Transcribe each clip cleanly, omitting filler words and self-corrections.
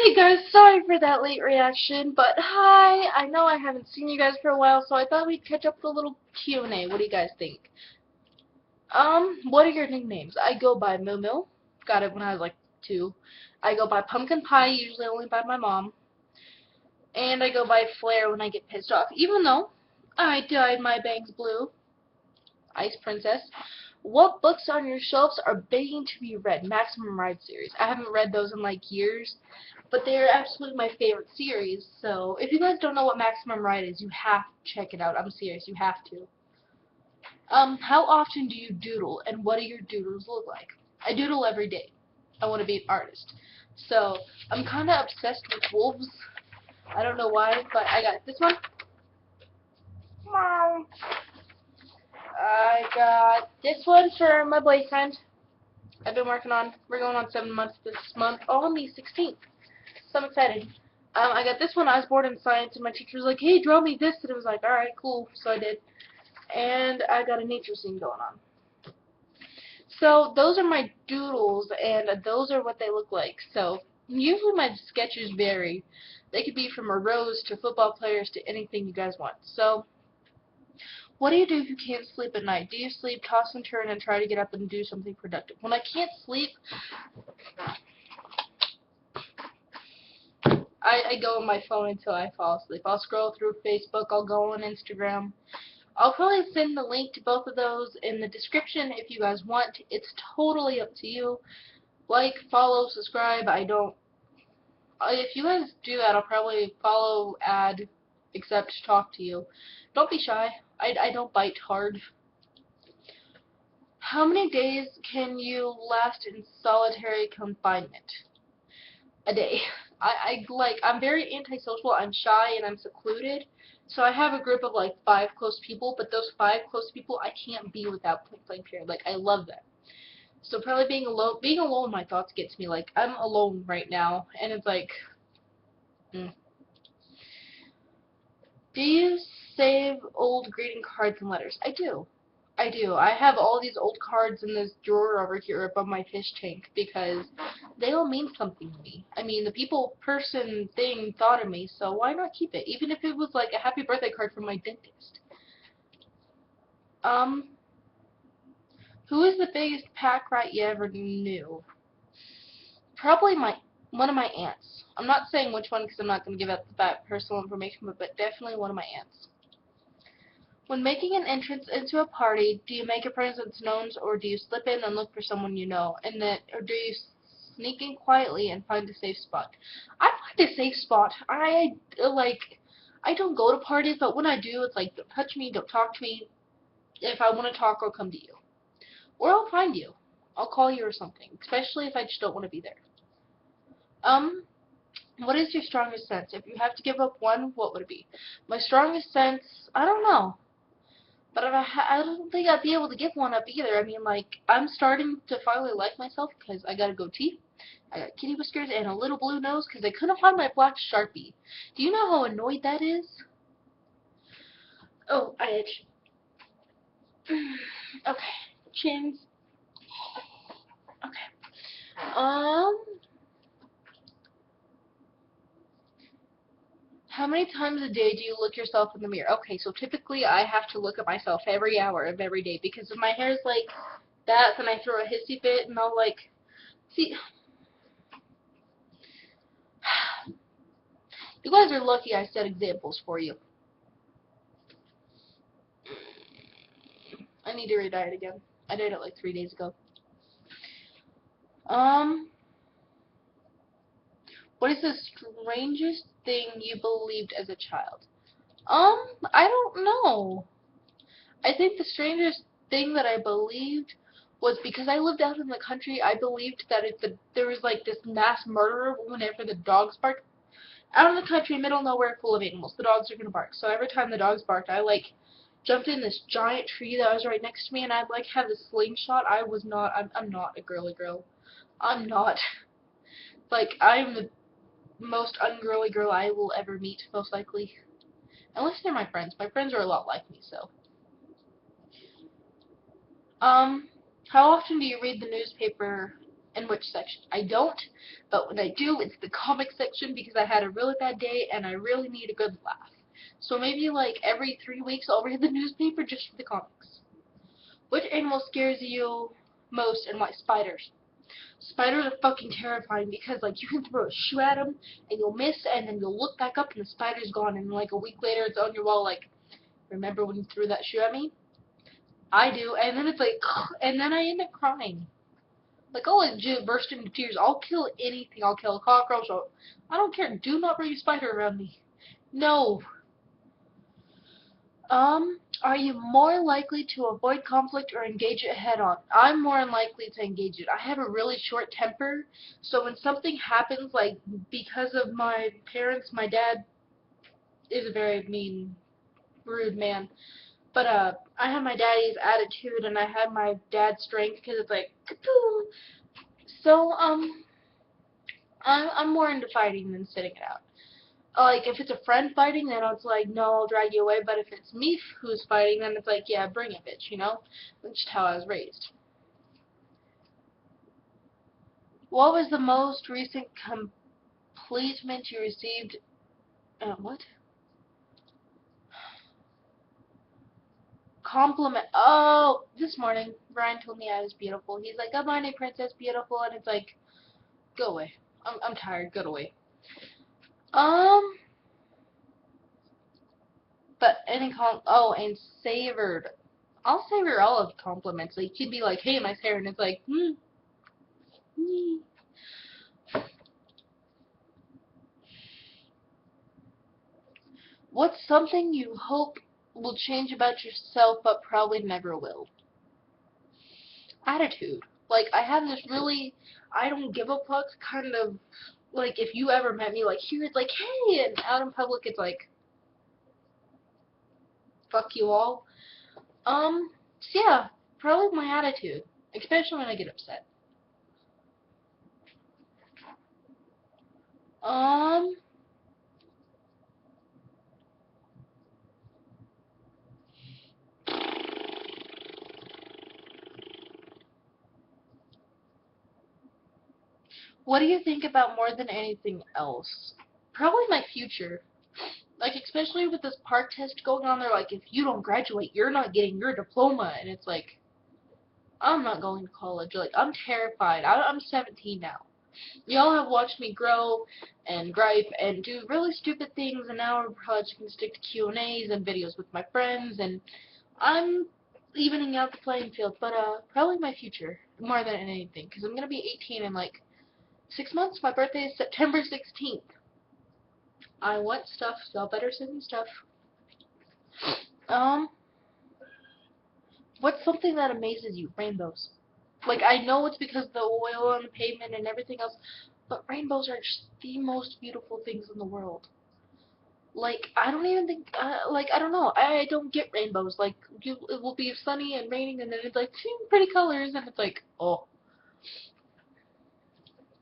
Hey guys, sorry for that late reaction, but hi! I know I haven't seen you guys for a while, so I thought we'd catch up with a little Q&A. What do you guys think? What are your nicknames? I go by Moo Moo. Got it when I was like 2. I go by Pumpkin Pie, usually only by my mom. And I go by Flare when I get pissed off, even though I dyed my bangs blue. Ice Princess. What books on your shelves are begging to be read? Maximum Ride series. I haven't read those in like years, but they're absolutely my favorite series. So if you guys don't know what Maximum Ride is, you have to check it out. I'm serious, you have to. How often do you doodle, and what do your doodles look like? I doodle every day. I want to be an artist. So I'm kind of obsessed with wolves. I don't know why, but I got this one. Meow. I got this one for my boyfriend. I've been working on. We're going on 7 months this month. Oh, on the 16th. So I'm excited. I got this one. I was bored in science, and my teacher was like, "Hey, draw me this," and it was like, "All right, cool." So I did, and I got a nature scene going on. So those are my doodles, and those are what they look like. So usually my sketches vary. They could be from a rose to football players to anything you guys want. So what do you do if you can't sleep at night? Do you sleep, toss and turn, and try to get up and do something productive? When I can't sleep, I go on my phone until I fall asleep. I'll scroll through Facebook. I'll go on Instagram. I'll probably send the link to both of those in the description if you guys want. It's totally up to you. Like, follow, subscribe. If you guys do that, I'll probably follow, add, accept, talk to you. Don't be shy. I don't bite hard. How many days can you last in solitary confinement? A day. I'm very antisocial. I'm shy and I'm secluded. So I have a group of like 5 close people, but those 5 close people I can't be without playing period. Like I love them. So probably being alone, my thoughts get to me. Like I'm alone right now, and it's like, mm. Do you save old greeting cards and letters? I do. I do. I have all these old cards in this drawer over here above my fish tank because they all mean something to me. I mean, the people, person, thing thought of me, so why not keep it? Even if it was like a happy birthday card from my dentist. Um, who is the biggest pack rat you ever knew? Probably one of my aunts. I'm not saying which one because I'm not going to give out that personal information, but definitely one of my aunts. When making an entrance into a party, do you make your presence known, or do you slip in and look for someone you know? Or do you sneak in quietly and find a safe spot? I find a safe spot. I don't go to parties, but when I do, it's like, don't touch me, don't talk to me. If I want to talk, I'll come to you. Or I'll find you. I'll call you or something, especially if I just don't want to be there. What is your strongest sense? If you have to give up one, what would it be? My strongest sense, I don't know. But I don't think I'd be able to give one up either. I mean, like, I'm starting to finally like myself because I got a goatee, I got kitty whiskers, and a little blue nose because I couldn't find my black Sharpie. Do you know how annoyed that is? Oh, I itch. Okay, chins. Okay. How many times a day do you look yourself in the mirror? Okay, so typically I have to look at myself every hour of every day because if my hair is like that, then I throw a hissy fit and I'll like, see, you guys are lucky I set examples for you. I need to re-dye it again. I did it like 3 days ago. What is the strangest thing you believed as a child? I don't know. I think the strangest thing that I believed was because I lived out in the country, I believed that if there was like this mass murderer whenever the dogs barked. Out in the country, middle of nowhere, full of animals, the dogs are gonna bark. So every time the dogs barked, I like jumped in this giant tree that was right next to me, and I'd like have this slingshot. I'm not a girly girl. I'm not. Like, I'm the most ungirly girl I will ever meet, most likely. Unless they're my friends. My friends are a lot like me, so. Um, how often do you read the newspaper In which section? I don't, but when I do, it's the comic section because I had a really bad day and I really need a good laugh. So maybe like every 3 weeks I'll read the newspaper just for the comics. Which animal scares you most and why? Spiders. Spiders are fucking terrifying because like you can throw a shoe at them and you'll miss and then you'll look back up and the spider's gone and like a week later it's on your wall like, remember when you threw that shoe at me? I do, and then it's like, and then I end up crying. Like, I'll legit burst into tears. I'll kill anything. I'll kill a cockroach. I don't care. Do not bring a spider around me. No. Are you more likely to avoid conflict or engage it head on? I'm more unlikely to engage it. I have a really short temper, so when something happens, like, because of my parents, my dad is a very mean, rude man. But, I have my daddy's attitude and I have my dad's strength because it's like, kaboom. So, I'm more into fighting than sitting it out. Like, if it's a friend fighting, then it's like, no, I'll drag you away. But if it's me who's fighting, then it's like, yeah, bring it, bitch, you know? That's just how I was raised. What was the most recent complement you received? What? Compliment. Oh, this morning, Brian told me I was beautiful. He's like, good morning, Princess Beautiful. And it's like, go away. I'm tired. Go away. But any and savored. I'll savor all of compliments. Like, she'd be like, hey, nice hair, and it's like, What's something you hope will change about yourself, but probably never will? Attitude. Like, I have this really, I don't give a fuck kind of, like, if you ever met me, like, here, it's like, hey, and out in public, it's like, fuck you all. So yeah, probably my attitude, especially when I get upset. Um, what do you think about more than anything else? Probably my future. Like, especially with this park test going on, they're like, if you don't graduate, you're not getting your diploma. And it's like, I'm not going to college. Like, I'm terrified. I'm 17 now. Y'all have watched me grow and gripe and do really stupid things, and now we're probably just going to stick to Q&As and videos with my friends, and I'm evening out the playing field. But, probably my future, more than anything, because I'm going to be 18 in, like, 6 months. My birthday is September 16th. I want stuff, so y'all better send me stuff. What's something that amazes you? Rainbows. Like, I know it's because of the oil on the pavement and everything else, but rainbows are just the most beautiful things in the world. Like, I don't even think, like, I don't know. I don't get rainbows. Like, it will be sunny and raining, and then it's like, pretty colors, and it's like, oh,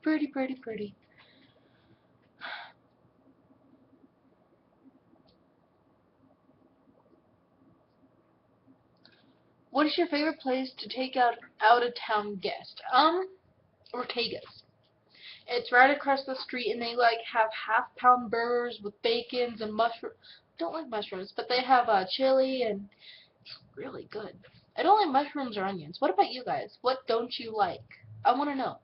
pretty, pretty, pretty. What is your favorite place to take out of town guest? Ortega's. It's right across the street, and they like have half-pound burgers with bacons and mushroom. Don't like mushrooms, but they have chili and it's really good. I don't like mushrooms or onions. What about you guys? What don't you like? I want to know.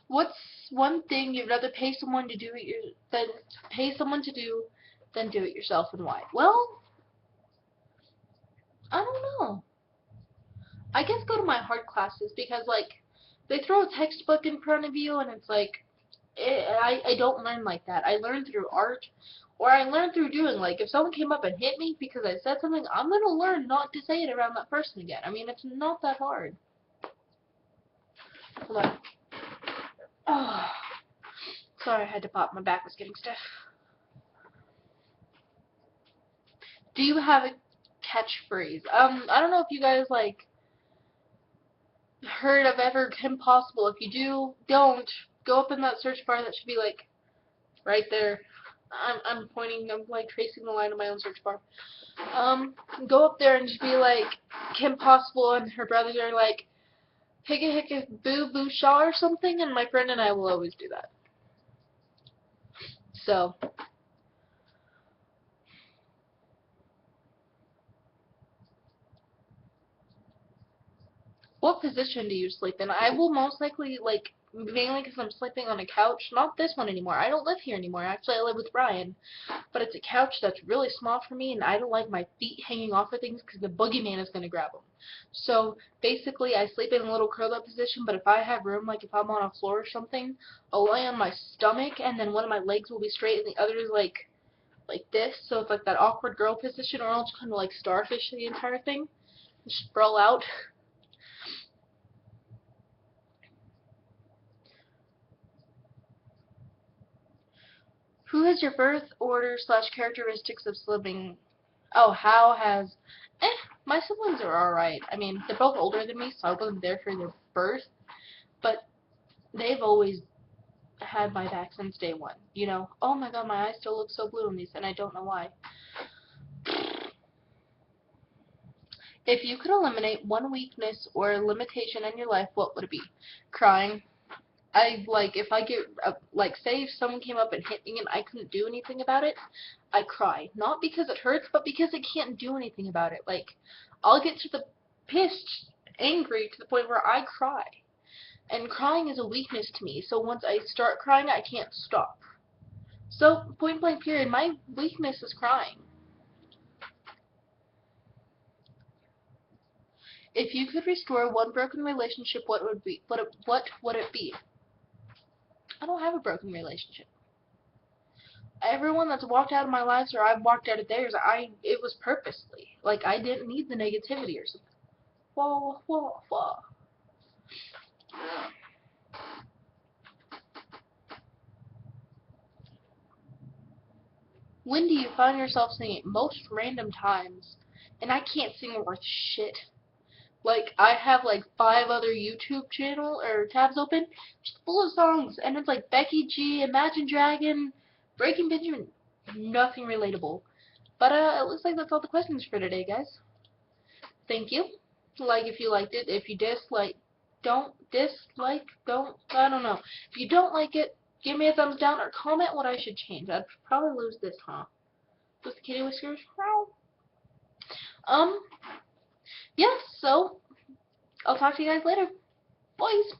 What's one thing you'd rather pay someone to do it than pay someone to do than do it yourself, and why? Well, I don't know. I guess go to my art classes because like they throw a textbook in front of you and it's like I don't learn like that. I learn through art or I learn through doing. Like if someone came up and hit me because I said something, I'm gonna learn not to say it around that person again. I mean, it's not that hard. Hold on. Oh, sorry, I had to pop. My back was getting stiff. Do you have a catchphrase? I don't know if you guys like heard of Ever Kim Possible. If you do, don't go up in that search bar. That should be like right there. I'm pointing, I'm like tracing the line of my own search bar. Go up there and just be like, Kim Possible and her brothers are like, hicka hicka boo boo shaw or something, and my friend and I will always do that. So, what position do you sleep in? I will most likely, like, mainly because I'm sleeping on a couch, not this one anymore. I don't live here anymore. Actually, I live with Brian. But it's a couch that's really small for me, and I don't like my feet hanging off of things because the boogeyman is going to grab them. So basically, I sleep in a little curled up position, but if I have room, like if I'm on a floor or something, I'll lay on my stomach, and then one of my legs will be straight, and the other is like this. So it's like that awkward girl position, or I'll just kind of like starfish the entire thing, sprawl out. Who has your birth order / characteristics of sibling? Oh, how has... Eh, my siblings are alright. I mean, they're both older than me, so I wasn't there for their birth, but they've always had my back since day one. You know, oh my god, my eyes still look so blue in these, and I don't know why. If you could eliminate one weakness or limitation in your life, what would it be? Crying. If I get, like, say if someone came up and hit me and I couldn't do anything about it, I cry. Not because it hurts, but because I can't do anything about it. Like, I'll get to the pissed, angry to the point where I cry. And crying is a weakness to me, so once I start crying, I can't stop. So, point blank period, my weakness is crying. If you could restore one broken relationship, what would it be? I don't have a broken relationship. Everyone that's walked out of my life or I've walked out of theirs, it was purposely. Like, I didn't need the negativity or something. Whoa, whoa, whoa. When do you find yourself singing? Most random times. And I can't sing worth shit. Like, I have like 5 other YouTube channel or tabs open, just full of songs, and it's like Becky G, Imagine Dragon, Breaking Benjamin, nothing relatable. But it looks like that's all the questions for today, guys. Thank you. Like if you liked it. If you don't, I don't know. If you don't like it, give me a thumbs down or comment what I should change. I'd probably lose this, huh? With the kitty whiskers? Um, yeah, so I'll talk to you guys later. Boys.